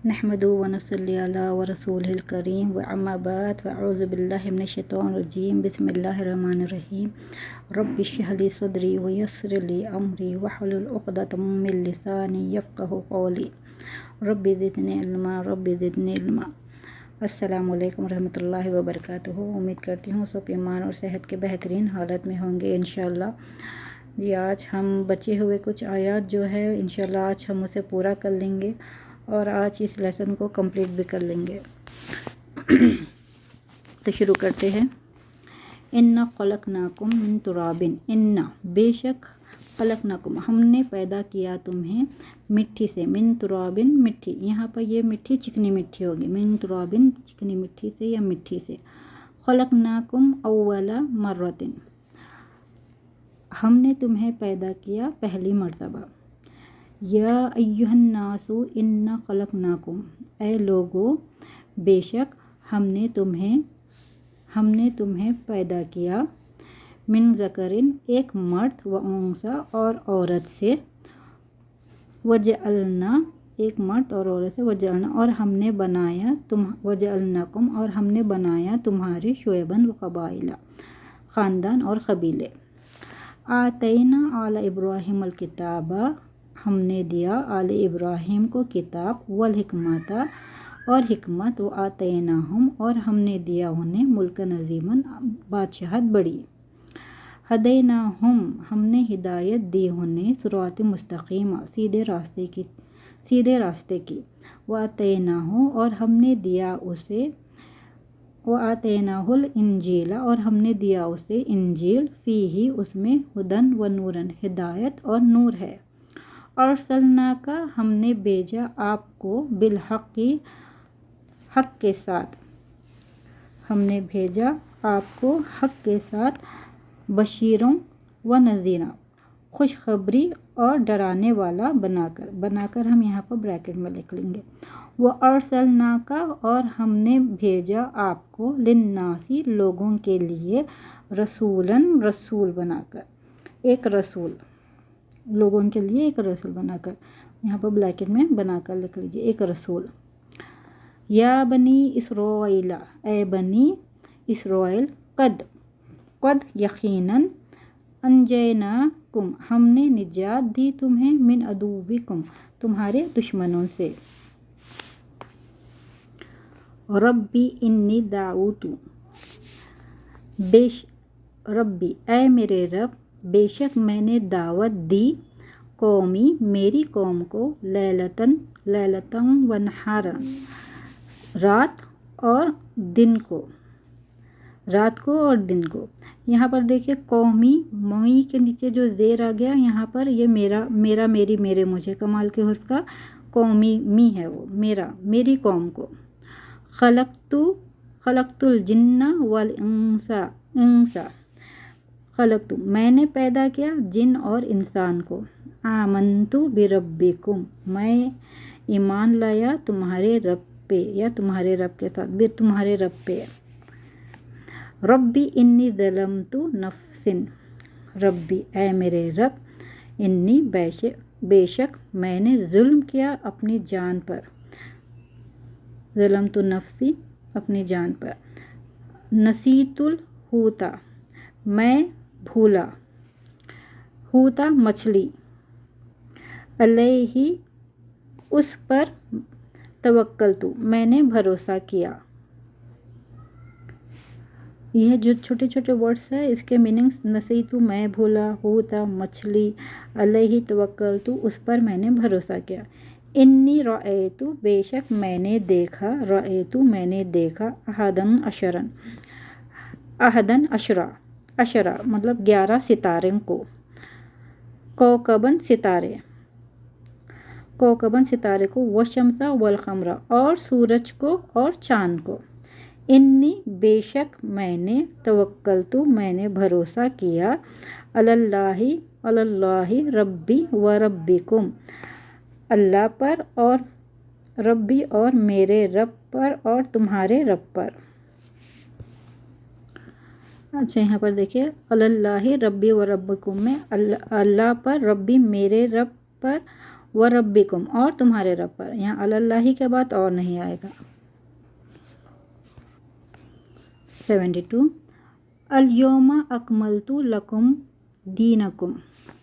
नहमदुहु व नसल्ली अला व रसूलिहिल करीम व अम्मा बाद फ़अऊज़ु बिल्लाहि मिनश शैतानिर रजीम बिस्मिल्लाहिर रहमानिर रहीम रब्बि इश्रह ली सदरी व यस्सिर ली अमरी वहलुल उक़दतम मिन लिसानी यफ़क़हू क़ौली रब्बि ज़िदनी इल्मा। अस्सलामु अलैकुम रहमतुल्लाहि व बरकातुहू। उम्मीद करती हूँ सब ईमान और सेहत के बेहतरीन हालत में होंगे इंशाअल्लाह। ये आज हम बचे हुए कुछ आयात जो है इंशाअल्लाह आज हम उसे पूरा कर लेंगे और आज इस लेसन को कंप्लीट भी कर लेंगे। तो शुरू करते हैं। इन्ना खलकनाकुम मिन तुराबिन, इन्ना बेशक, खलकनाकुम हमने पैदा किया तुम्हें मिट्टी से, मिन तुराबिन मिट्टी, यहाँ पर ये मिट्टी चिकनी मिट्टी होगी, मिन तुराबिन चिकनी मिट्टी से या मिट्टी से। खलकनाकुम अव्वला मर्रतिन, हमने तुम्हें पैदा किया पहली मर्तबा। या अय्युहन्नासु इन्ना खलकनाकुम, ऐ लोगो बेशक हमने तुम्हें पैदा किया, मिन ज़करिन एक मर्द, व उन्सा और औरत से, वजअलना एक मर्द और औरत से, वजअलना और हमने बनाया वजअलनाकुम और हमने बनाया तुम्हारे शुअबन व क़बाइला ख़ानदान और क़बीले। आतैना आला इब्राहीम अल किताबा, हमने दिया आले इब्राहीम को किताब, वल हिकमता और हिकमत, व आतैनाहुम और हमने दिया उन्हें मुल्कन अज़ीमन बादशाहत बड़ी। हदैनाहुम हमने हिदायत दी उन्हें सिरात मुस्तकीमा सीधे रास्ते की। व आतैनाहु और हमने दिया उसे, व आतैनाहुल इंजीला और हमने दिया उसे इंजील, फ़ीही उसमें हुदन व नूरन हिदायत और नूर है। अर्सलनाका हमने भेजा आपको बिलहक़ी हक़ के साथ, हमने भेजा आपको हक़ के साथ, बशीरों व नज़ीरा खुशखबरी और डराने वाला बनाकर हम यहाँ पर ब्रैकेट में लिख लेंगे। व अर्सलनाका और हमने भेजा आपको लिन्नासी लोगों के लिए, रसूलन रसूल बनाकर, एक रसूल लोगों के लिए एक रसूल बनाकर, यहाँ पर ब्रैकेट में बनाकर लिख लीजिए एक रसूल। या बनी इसराइला, ए बनी इसराइल, कद यकीनन, अंजैनाकुम हमने निजात दी तुम्हें, मिन अदुव्विकुम तुम्हारे दुश्मनों से। रब्बी इन्नी दाऊतु, रब्बी ऐ मेरे रब, बेशक मैंने दावत दी, कौमी मेरी कौम को, लैलतन व नहारन रात और दिन को, यहाँ पर देखिए कौमी मई के नीचे जो ज़ेर आ गया, यहाँ पर ये मेरा मेरी मेरे मुझे कमाल के हुस्न का कौमी मी है, वो मेरी कौम को। खलक़तुल जिन्ना वल इंसा खलक़तु मैंने पैदा किया जिन और इंसान को। आमनतु बिरब्बिकुम मैं ईमान लाया तुम्हारे रब पे या तुम्हारे रब के साथ, तुम्हारे रब पे। रब्बी इन्नी ज़लमतु नफ्सिन, रब्बी ऐ मेरे रब, इन्नी बेशक मैंने जुल्म किया अपनी जान पर, ज़लमतु नफ्सी अपनी जान पर। नसीतुल हूता मैं भूला, हूता मछली, अलैहि उस पर, तवक्कलतु मैंने भरोसा किया। यह जो छोटे छोटे वर्ड्स है इसके मीनिंग्स, नसीतु मैं भूला, हूता मछली, अलैहि तवक्कलतु उस पर मैंने भरोसा किया। इन्नी रअयतु बेशक मैंने देखा, अहदन अशरा मतलब 11 सितारों को, कौकबन सितारे को, वशमसा वल क़मरा और सूरज को और चाँद को। इन्नी बेशक मैंने, तवक्कलतु मैंने भरोसा किया, अलल्लाहि रब्बी व रब्बिकुम अल्लाह पर और रब्बी और मेरे रब पर और तुम्हारे रब पर। अच्छा यहाँ पर देखिए अलल्लाहि रब्बी व रब्बिकुम में अल्लाह पर, रब्बी मेरे रब पर व रब्बिकुम और तुम्हारे रब पर। यहाँ अलल्लाही के बाद और नहीं आएगा। 72 अल-यौमा अकमलतु लकुम दीनकुम।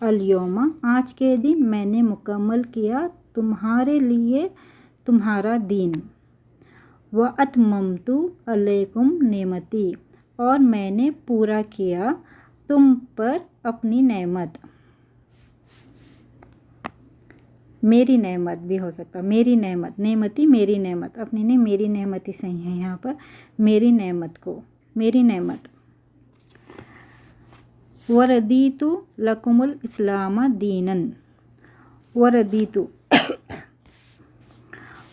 अल-यौमा आज के दिन मैंने मुकम्मल किया तुम्हारे लिए तुम्हारा दीन। व अतममतु अलैकुम नेमती और मैंने पूरा किया तुम पर अपनी नेमत। मेरी नेमत भी हो सकता, मेरी नेमत, नेमती मेरी नेमत, अपनी ने मेरी नेमती सही है यहाँ पर, मेरी नेमत को, मेरी नेमत। वरदीतु लकुमुल इस्लाम दीनन। वरदीतु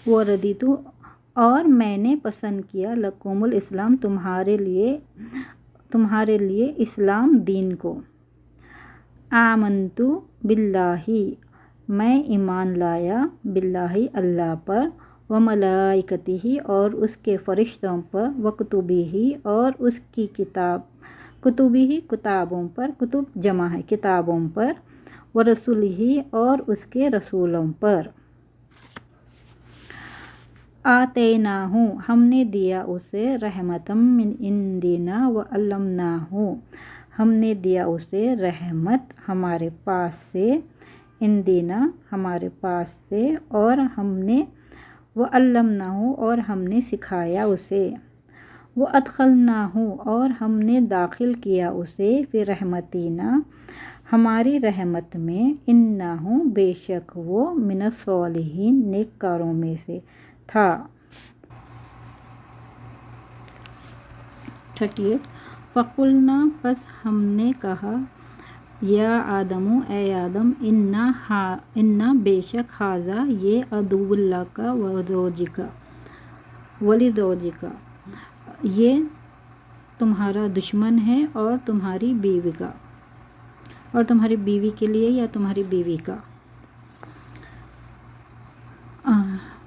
वरदीतु और मैंने पसंद किया लकुमुल इस्लाम तुम्हारे लिए इस्लाम दीन को। आमंतु बिल्लाही मैं ईमान लाया, बिल्लाही अल्लाह पर, व मलाइकतिही और उसके फ़रिश्तों पर, व कुतुबिही और उसकी किताब, कुतुबिही किताबों पर, कुतुब जमा है किताबों पर, व रसूलिही और उसके रसूलों पर। आतैनाहु हमने दिया उसे रहमतम मिन इंदिना व अल्लमनाहु हमने दिया उसे रहमत हमारे पास से, इंदिना हमारे पास से, और हमने व अल्लमनाहु और हमने सिखाया उसे, व अदखलनाहु और हमने दाखिल किया उसे, फिर रहमतीना हमारी रहमत में, इन्नाहु बेशक वो मिनस्सॉलिहीन नेककारों में से था। 38 फ़कुलना बस हमने कहा, या आदमु ए आदम, इन्ना बेशक हाजा ये अदुवुल्लाका वलिदौजिका ये तुम्हारा दुश्मन है और तुम्हारी बीवी का, और तुम्हारी बीवी के लिए या तुम्हारी बीवी का।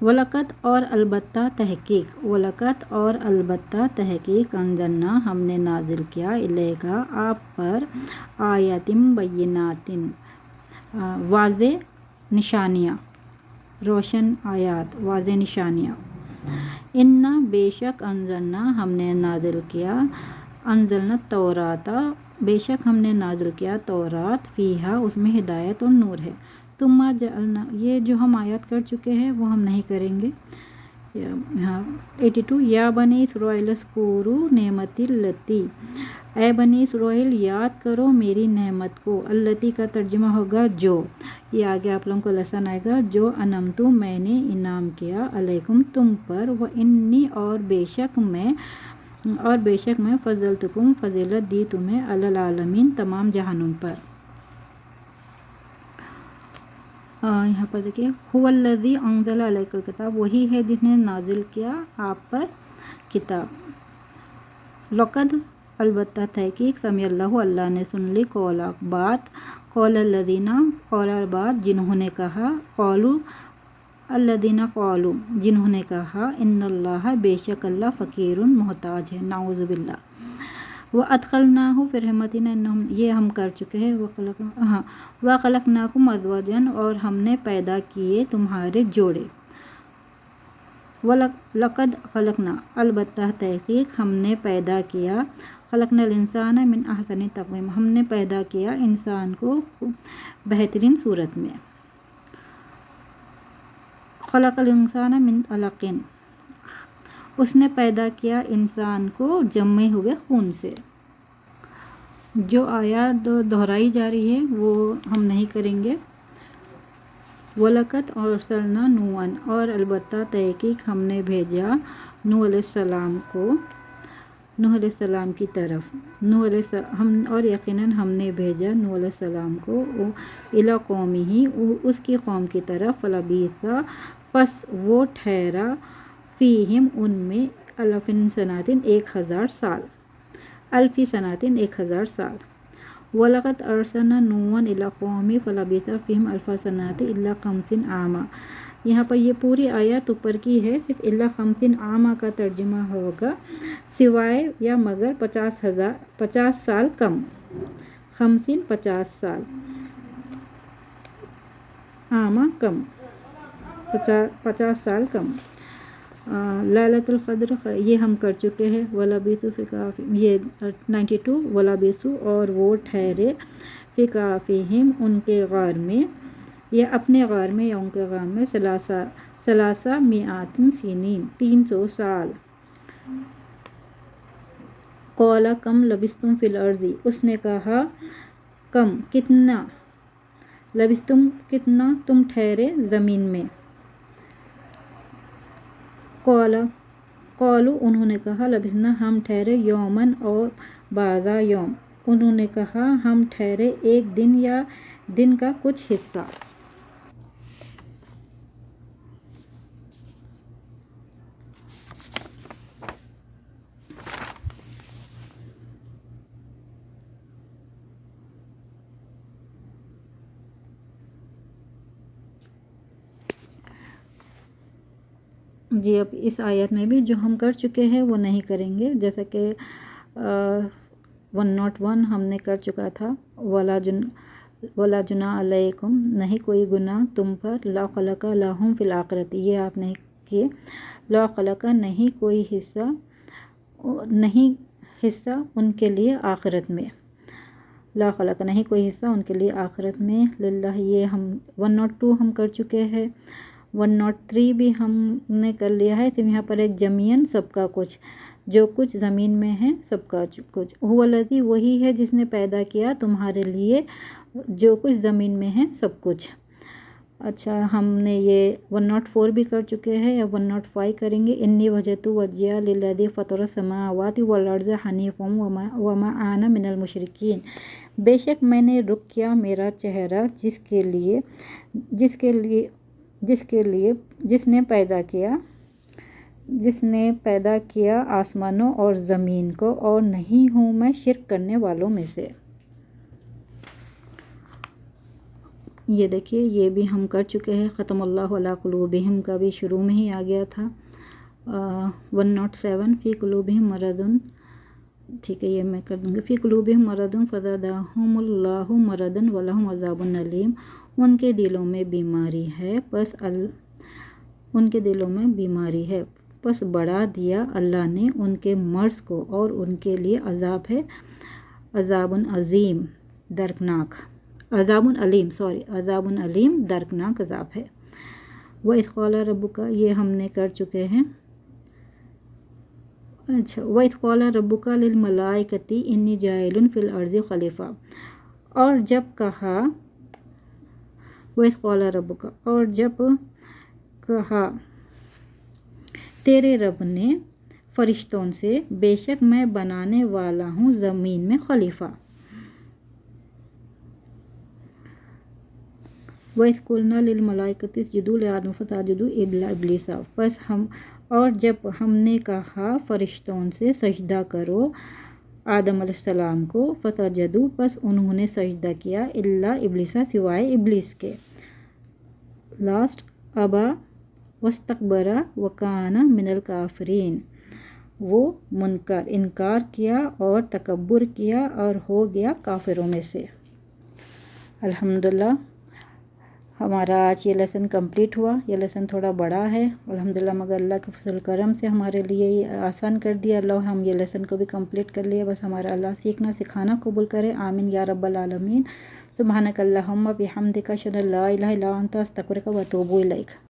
वलकत और अलबत्ता तहकीक, वलकत और अलबत्ता तहकीक अंजलना हमने नाजिल किया, इलेगा आप पर, आयतिम बय्यिनातिन वाज़े निशानियाँ, रोशन आयात वाज़े निशानियाँ। इन्ना बेशक अंजलना हमने नाजिल किया, अंजलना तौराता बेशक हमने नाजिल किया तौरात, फ़ीहा उसमें हिदायत और नूर है। तुम्मा जअलना ये जो हम आयत कर चुके हैं वो हम नहीं करेंगे। हाँ 82 या बनी इसराइल स्कूरू नेमती लती, ए बनी इसराइल याद करो मेरी नेमत को। अल्लती का तर्जुमा होगा जो, ये आगे आप लोगों को लेसन आएगा, जो अनमतु मैंने इनाम किया, अलैकुम तुम पर, व इन्नी और बेशक मैं फ़ज़लतुकुम फ़ज़ीलत दी तुम्हें, अलल आलमीन तमाम जहानों पर। यहाँ पर देखिए हुवल्लज़ी अंज़ला अलैकल किताब, वही है जिसने नाजिल किया आप पर किताब। लक़द अलबत्ता तहकीक समिअल्लाहु अल्लाह ने सुन ली कौला बात, कौलल्लज़ीना कौला बात जिन्होंने कहा, कौलू अल्लज़ीना कौलू जिन्होंने कहा, इन्नल्लाह बेशक अल्लाह फ़कीरुन मोहताज है, नाऊज़ु बिल्लाह। व अदखलनाहु फिर रहमतिना ये हम कर चुके हैं। व खलकनाकुम अज़वाजन और हमने पैदा किए तुम्हारे जोड़े। व लक़द खलकना अलबत्ता तहकीक हमने पैदा किया, खलकनल इंसान मिन अहसनि तक़वीम हमने पैदा किया इंसान को बेहतरीन सूरत में। खलकल इंसान मिन अलक़िन उसने पैदा किया इंसान को जमे हुए खून से। जो आयत दोहराई जा रही है वो हम नहीं करेंगे। वलकत और अरसलना नूअन और अलबत्ता तहकीक हमने भेजा नूह अलैहिस्सलाम को, नूह अलैहिस्सलाम की तरफ, हम और यकीनन हमने भेजा नूह अलैहिस्सलाम को इला कौमिही उसकी कौम की तरफ, फलबीसा पस वो ठहरा, फ़ीहिम उनमें, अलफ़िन सनातिन 1000 साल, अल्फ़ी सनातिन 1000 साल। वलक़द अरसलना नूहन इला कौमी फलबिसा फ़ीहिम अल्फ़ा सनाति इल्ला ख़म्सिन आमा। यहाँ पर ये पूरी आयत ऊपर की है, सिर्फ इल्ला ख़म्सिन आमा का तर्जुमा होगा सिवाय या मगर 50 साल कम, ख़म्सिन 50 साल। आमा कम, 50 साल कम। लैलतुल क़द्र ये हम कर चुके हैं। वलबिसु फ़ी काफ़ी ये 92। वलबिसु और वो ठहरे फ़ी काफ़िहिम उनके गार में, या अपने गार में या उनके गार में, सलासा मिआतिन सीनीन 300 साल। क़ाला कम लबिस्तुम फ़िल अर्ज़ि उसने कहा कम कितना, लबिस्तुम कितना तुम ठहरे ज़मीन में। क़ालू उन्होंने कहा लबिस्ना हम ठहरे यौमन और बाज़ा यौम उन्होंने कहा हम ठहरे एक दिन या दिन का कुछ हिस्सा। जी अब इस आयत में भी जो हम कर चुके हैं वो नहीं करेंगे, जैसा कि 101 हमने कर चुका था। वला जुना अलैकुम नहीं कोई गुनाह तुम पर, ला खलका लहुम फिल आखिरती ये आप नहीं किए। ला खलका नहीं कोई हिस्सा उनके लिए आखिरत में। ला खलका नहीं कोई हिस्सा उनके लिए आखिरत में। लिल्लाह ये हम 102 हम कर चुके हैं। 103 भी हमने कर लिया है। सिर्फ यहाँ पर एक जमीन सबका कुछ, जो कुछ ज़मीन में है सबका कुछ। हुवल्लज़ी वही है जिसने पैदा किया तुम्हारे लिए जो कुछ ज़मीन में है सब कुछ। अच्छा हमने ये 104 भी कर चुके हैं, या 105 करेंगे। इन्नी वजहतु वज्हिया लिल्लज़ी फ़तरा समावाति वल अर्ज़ हनीफ़म वमा आना मिनल मुशरिकीन बेशक मैंने रुख किया मेरा चेहरा जिसके लिए जिसने पैदा किया आसमानों और ज़मीन को, और नहीं हूँ मैं शिर्क करने वालों में से। ये देखिए ये भी हम कर चुके हैं। ख़तमल्लाहु अला क़ुलूबिहिम का भी शुरू में ही आ गया था। 107 फ़ी क़ुलूबिहिम मरदुन, ठीक है ये मैं कर दूँगी। फ़ी क़ुलूबिहिम मरदुन फ़ज़ादहुमुल्लाहु मरदन वलहुम अज़ाबुन अलीम उनके दिलों में बीमारी है बस बढ़ा दिया अल्लाह ने उनके मर्ज़ को, और उनके लिए अज़ाब है अज़ाबुन अज़ीम दर्दनाक, अज़ाबुन अलीम दर्दनाक अज़ाब है। व इज़ क़ाला रब्बुका ये हमने कर चुके हैं। अच्छा व इज़ क़ाला रब्बुका लिल मलाइकति इन्नी जाइलुन फ़िल अर्ज़ि ख़लीफ़ा और जब कहा व इज़ क़ाला रब्बुका और जब कहा तेरे रब ने फरिश्तों से बेशक मैं बनाने वाला हूँ ज़मीन में खलीफा। वइज़ कुलना लिल मलाइकति इसजुदू लिआदम फसजदू इल्ला इब्लीसा बस हम और जब हमने कहा फरिश्तों से सजदा करो आदम अलैहिस्सलाम को फसजदू बस उन्होंने सजदा किया इल्ला इब्लीसा सिवाय इब्लीस के। लास्ट अबा वस्तकबरा वकाना मिनल काफिरीन वो मुनकर इनकार किया और तकब्बुर किया और हो गया काफिरों में से। अल्हम्दुलिल्लाह हमारा आज ये लेसन कंप्लीट हुआ। ये लेसन थोड़ा बड़ा है अल्हम्दुलिल्लाह, मगर अल्लाह के फजल करम से हमारे लिए ये आसान कर दिया अल्लाह। हम ये लेसन को भी कंप्लीट कर लिए। बस हमारा अल्लाह सीखना सिखाना कबूल करे, आमीन या रब्बल आलमीन। सुब्हानक अल्लाहुम्मा बिहम्दिका अशहदु अल्ला इलाहा इल्ला अंता अस्तगफिरुका व अतूबु इलैक।